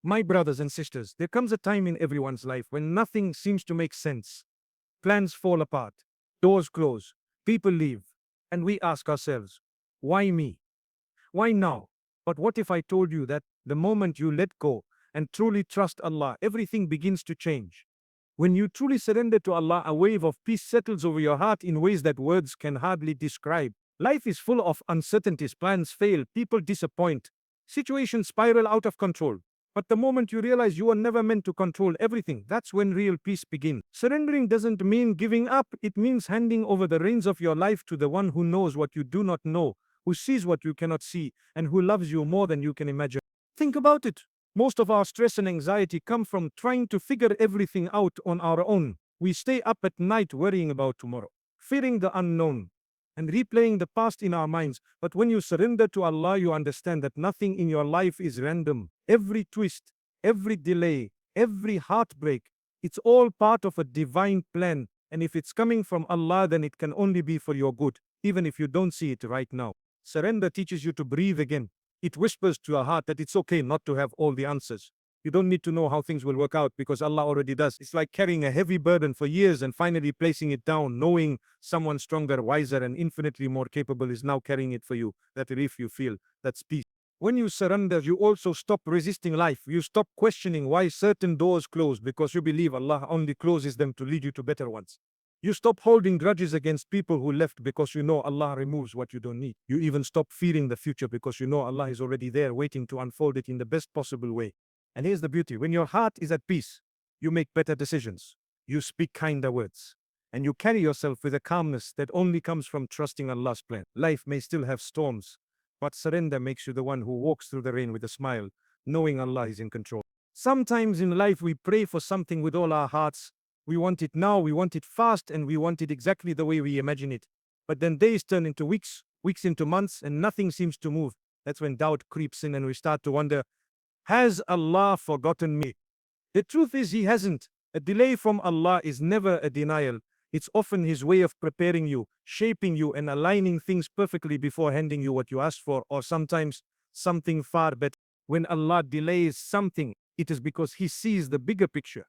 My brothers and sisters, there comes a time in everyone's life when nothing seems to make sense. Plans fall apart, doors close, people leave, and we ask ourselves, why me? Why now? But what if I told you that the moment you let go and truly trust Allah, everything begins to change? When you truly surrender to Allah, a wave of peace settles over your heart in ways that words can hardly describe. Life is full of uncertainties, plans fail, people disappoint, situations spiral out of control. But the moment you realize you are never meant to control everything, that's when real peace begins. Surrendering doesn't mean giving up, it means handing over the reins of your life to the one who knows what you do not know, who sees what you cannot see, and who loves you more than you can imagine. Think about it. Most of our stress and anxiety come from trying to figure everything out on our own. We stay up at night worrying about tomorrow, fearing the unknown, and replaying the past in our minds. But when you surrender to Allah, you understand that nothing in your life is random. Every twist, every delay, every heartbreak, it's all part of a divine plan. And if it's coming from Allah, then it can only be for your good, even if you don't see it right now. Surrender teaches you to breathe again. It whispers to your heart that it's okay not to have all the answers. You don't need to know how things will work out because Allah already does. It's like carrying a heavy burden for years and finally placing it down, knowing someone stronger, wiser, and infinitely more capable is now carrying it for you. That relief you feel, that's peace. When you surrender, you also stop resisting life. You stop questioning why certain doors close because you believe Allah only closes them to lead you to better ones. You stop holding grudges against people who left because you know Allah removes what you don't need. You even stop fearing the future because you know Allah is already there waiting to unfold it in the best possible way. And here's the beauty. When your heart is at peace, you make better decisions. You speak kinder words. And you carry yourself with a calmness that only comes from trusting Allah's plan. Life may still have storms, but surrender makes you the one who walks through the rain with a smile, knowing Allah is in control. Sometimes in life we pray for something with all our hearts. We want it now, we want it fast, and we want it exactly the way we imagine it. But then days turn into weeks, weeks into months, and nothing seems to move. That's when doubt creeps in and we start to wonder, has Allah forgotten me? The truth is He hasn't. A delay from Allah is never a denial. It's often His way of preparing you, shaping you, and aligning things perfectly before handing you what you asked for, or sometimes something far better. When Allah delays something, it is because He sees the bigger picture.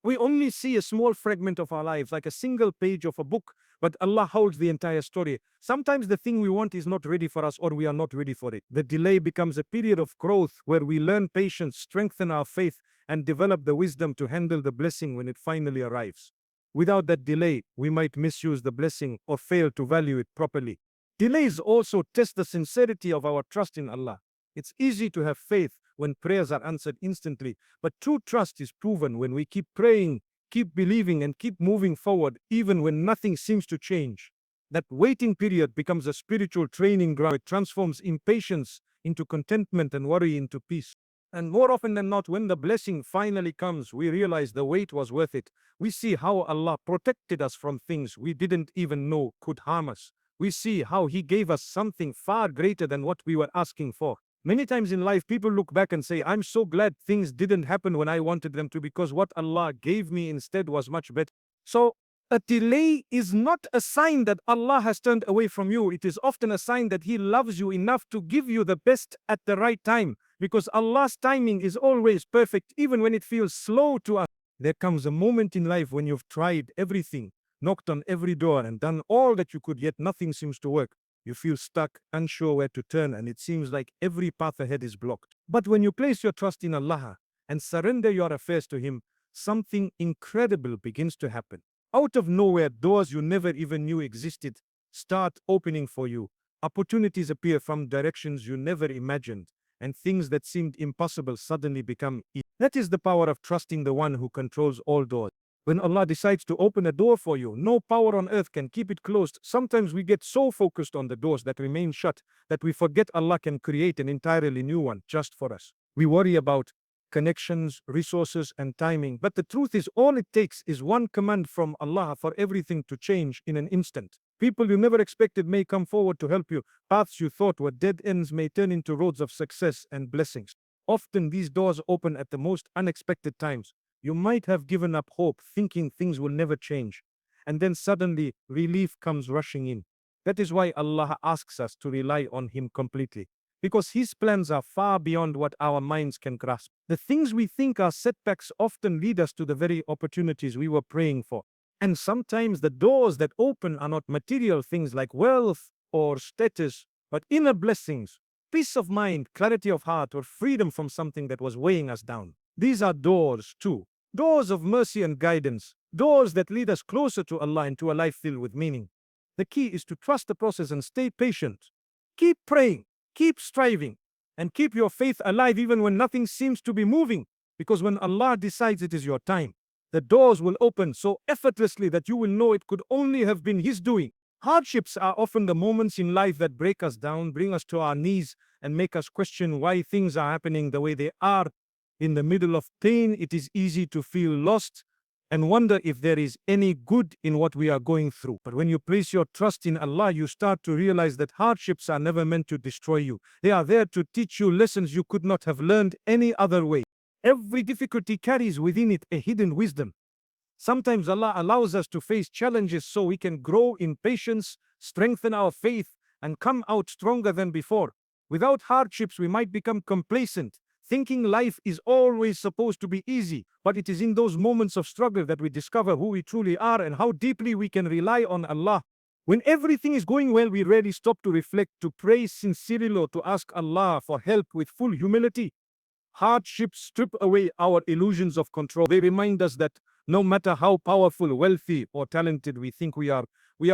We only see a small fragment of our lives, like a single page of a book, but Allah holds the entire story. Sometimes the thing we want is not ready for us, or we are not ready for it. The delay becomes a period of growth where we learn patience, strengthen our faith, and develop the wisdom to handle the blessing when it finally arrives. Without that delay, we might misuse the blessing or fail to value it properly. Delays also test the sincerity of our trust in Allah. It's easy to have faith when prayers are answered instantly, but true trust is proven when we keep praying, keep believing, and keep moving forward, even when nothing seems to change. That waiting period becomes a spiritual training ground. It transforms impatience into contentment and worry into peace. And more often than not, when the blessing finally comes, we realize the wait was worth it. We see how Allah protected us from things we didn't even know could harm us. We see how He gave us something far greater than what we were asking for. Many times in life, people look back and say, I'm so glad things didn't happen when I wanted them to because what Allah gave me instead was much better. So, a delay is not a sign that Allah has turned away from you. It is often a sign that He loves you enough to give you the best at the right time, because Allah's timing is always perfect, even when it feels slow to us. There comes a moment in life when you've tried everything, knocked on every door, and done all that you could, yet nothing seems to work. You feel stuck, unsure where to turn, and it seems like every path ahead is blocked. But when you place your trust in Allah and surrender your affairs to Him, something incredible begins to happen. Out of nowhere, doors you never even knew existed start opening for you. Opportunities appear from directions you never imagined, and things that seemed impossible suddenly become easy. That is the power of trusting the one who controls all doors. When Allah decides to open a door for you, no power on earth can keep it closed. Sometimes we get so focused on the doors that remain shut that we forget Allah can create an entirely new one just for us. We worry about connections, resources, and timing. But the truth is, all it takes is one command from Allah for everything to change in an instant. People you never expected may come forward to help you. Paths you thought were dead ends may turn into roads of success and blessings. Often these doors open at the most unexpected times. You might have given up hope, thinking things will never change. And then suddenly, relief comes rushing in. That is why Allah asks us to rely on Him completely. because His plans are far beyond what our minds can grasp. The things we think are setbacks often lead us to the very opportunities we were praying for. And sometimes the doors that open are not material things like wealth or status, but inner blessings, peace of mind, clarity of heart, or freedom from something that was weighing us down. These are doors too. Doors of mercy and guidance, doors that lead us closer to Allah and to a life filled with meaning. The key is to trust the process and stay patient. Keep praying, keep striving, and keep your faith alive even when nothing seems to be moving. Because when Allah decides it is your time, the doors will open so effortlessly that you will know it could only have been His doing. Hardships are often the moments in life that break us down, bring us to our knees, and make us question why things are happening the way they are. In the middle of pain, it is easy to feel lost and wonder if there is any good in what we are going through. But when you place your trust in Allah, you start to realize that hardships are never meant to destroy you. They are there to teach you lessons you could not have learned any other way. Every difficulty carries within it a hidden wisdom. Sometimes Allah allows us to face challenges so we can grow in patience, strengthen our faith, and come out stronger than before. Without hardships, we might become complacent, thinking life is always supposed to be easy. But it is in those moments of struggle that we discover who we truly are and how deeply we can rely on Allah. When everything is going well, we rarely stop to reflect, to pray sincerely, or to ask Allah for help with full humility. Hardships strip away our illusions of control. They remind us that no matter how powerful, wealthy, or talented we think we are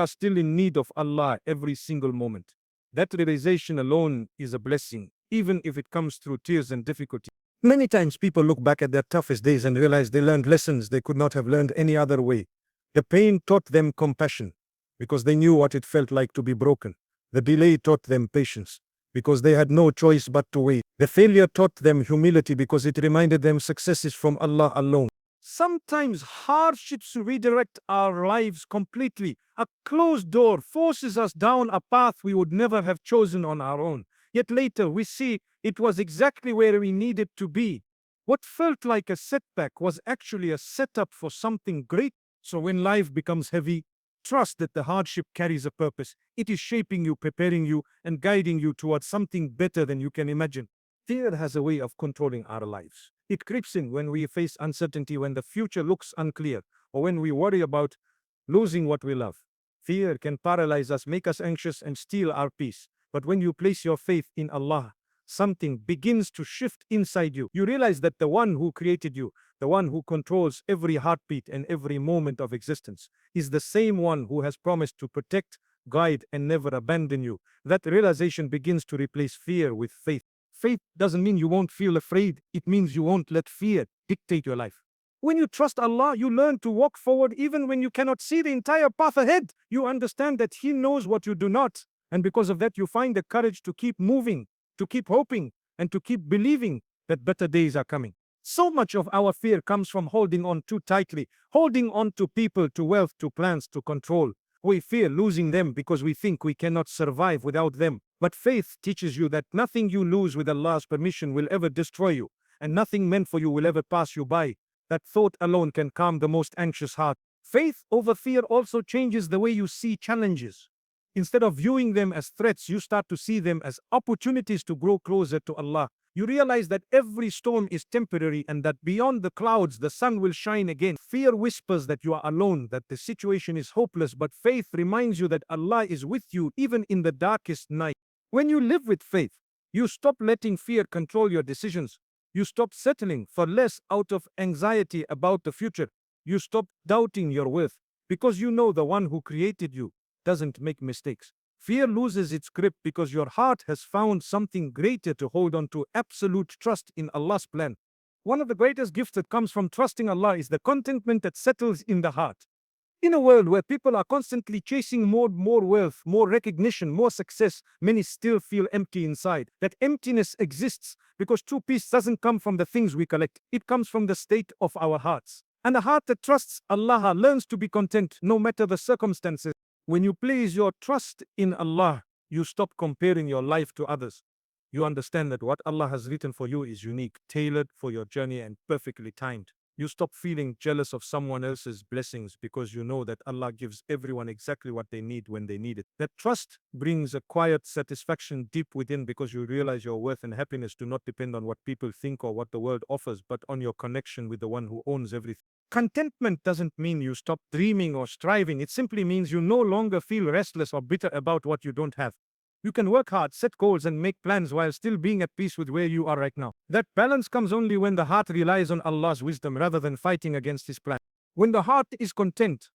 still in need of Allah every single moment. That realization alone is a blessing, even if it comes through tears and difficulty. Many times people look back at their toughest days and realize they learned lessons they could not have learned any other way. The pain taught them compassion, because they knew what it felt like to be broken. The delay taught them patience, because they had no choice but to wait. The failure taught them humility, because it reminded them success is from Allah alone. Sometimes hardships redirect our lives completely. A closed door forces us down a path we would never have chosen on our own. Yet later we see it was exactly where we needed to be. What felt like a setback was actually a setup for something great. So when life becomes heavy, trust that the hardship carries a purpose. It is shaping you, preparing you, and guiding you towards something better than you can imagine. Fear has a way of controlling our lives. It creeps in when we face uncertainty, when the future looks unclear, or when we worry about losing what we love. Fear can paralyze us, make us anxious, and steal our peace. But when you place your faith in Allah, something begins to shift inside you. You realize that the one who created you, the one who controls every heartbeat and every moment of existence, is the same one who has promised to protect, guide, and never abandon you. That realization begins to replace fear with faith. Faith doesn't mean you won't feel afraid. It means you won't let fear dictate your life. When you trust Allah, you learn to walk forward even when you cannot see the entire path ahead. You understand that He knows what you do not. And because of that, you find the courage to keep moving, to keep hoping, and to keep believing that better days are coming. So much of our fear comes from holding on too tightly, holding on to people, to wealth, to plans, to control. We fear losing them because we think we cannot survive without them. But faith teaches you that nothing you lose with Allah's permission will ever destroy you, and nothing meant for you will ever pass you by. That thought alone can calm the most anxious heart. Faith over fear also changes the way you see challenges. Instead of viewing them as threats, you start to see them as opportunities to grow closer to Allah. You realize that every storm is temporary and that beyond the clouds, the sun will shine again. Fear whispers that you are alone, that the situation is hopeless, but faith reminds you that Allah is with you even in the darkest night. When you live with faith, you stop letting fear control your decisions. You stop settling for less out of anxiety about the future. You stop doubting your worth because you know the one who created you doesn't make mistakes. Fear loses its grip because your heart has found something greater to hold on to, absolute trust in Allah's plan. One of the greatest gifts that comes from trusting Allah is the contentment that settles in the heart. In a world where people are constantly chasing more wealth, more recognition, more success, many still feel empty inside. That emptiness exists because true peace doesn't come from the things we collect. It comes from the state of our hearts. And a heart that trusts Allah learns to be content no matter the circumstances. When you place your trust in Allah, you stop comparing your life to others. You understand that what Allah has written for you is unique, tailored for your journey, and perfectly timed. You stop feeling jealous of someone else's blessings because you know that Allah gives everyone exactly what they need when they need it. That trust brings a quiet satisfaction deep within because you realize your worth and happiness do not depend on what people think or what the world offers, but on your connection with the one who owns everything. Contentment doesn't mean you stop dreaming or striving. It simply means you no longer feel restless or bitter about what you don't have. You can work hard, set goals, and make plans while still being at peace with where you are right now. That balance comes only when the heart relies on Allah's wisdom rather than fighting against His plan. When the heart is content,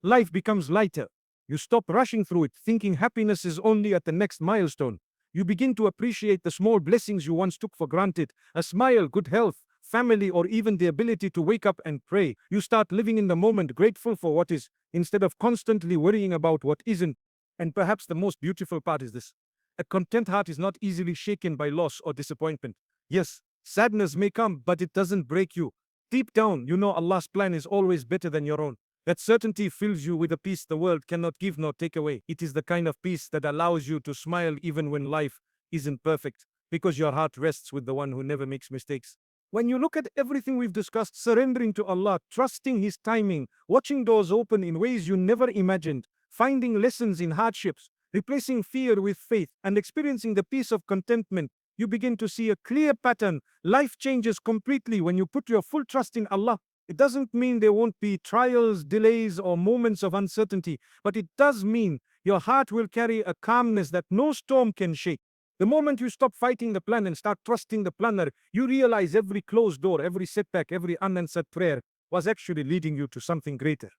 life becomes lighter. You stop rushing through it, thinking happiness is only at the next milestone. You begin to appreciate the small blessings you once took for granted: a smile, good health, family, or even the ability to wake up and pray. You start living in the moment, grateful for what is, instead of constantly worrying about what isn't. And perhaps the most beautiful part is this: a content heart is not easily shaken by loss or disappointment. Yes, sadness may come, but it doesn't break you. Deep down, you know Allah's plan is always better than your own. That certainty fills you with a peace the world cannot give nor take away. It is the kind of peace that allows you to smile even when life isn't perfect, because your heart rests with the one who never makes mistakes. When you look at everything we've discussed, surrendering to Allah, trusting His timing, watching doors open in ways you never imagined, finding lessons in hardships, replacing fear with faith, and experiencing the peace of contentment, you begin to see a clear pattern. Life changes completely when you put your full trust in Allah. It doesn't mean there won't be trials, delays, or moments of uncertainty, but it does mean your heart will carry a calmness that no storm can shake. The moment you stop fighting the plan and start trusting the planner, you realize every closed door, every setback, every unanswered prayer was actually leading you to something greater.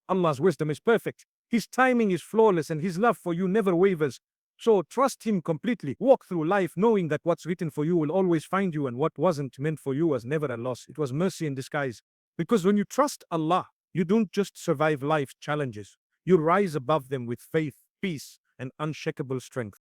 Allah's wisdom is perfect. His timing is flawless, and His love for you never wavers. So trust Him completely. Walk through life knowing that what's written for you will always find you, and what wasn't meant for you was never a loss. It was mercy in disguise. Because when you trust Allah, you don't just survive life's challenges. You rise above them with faith, peace, and unshakable strength.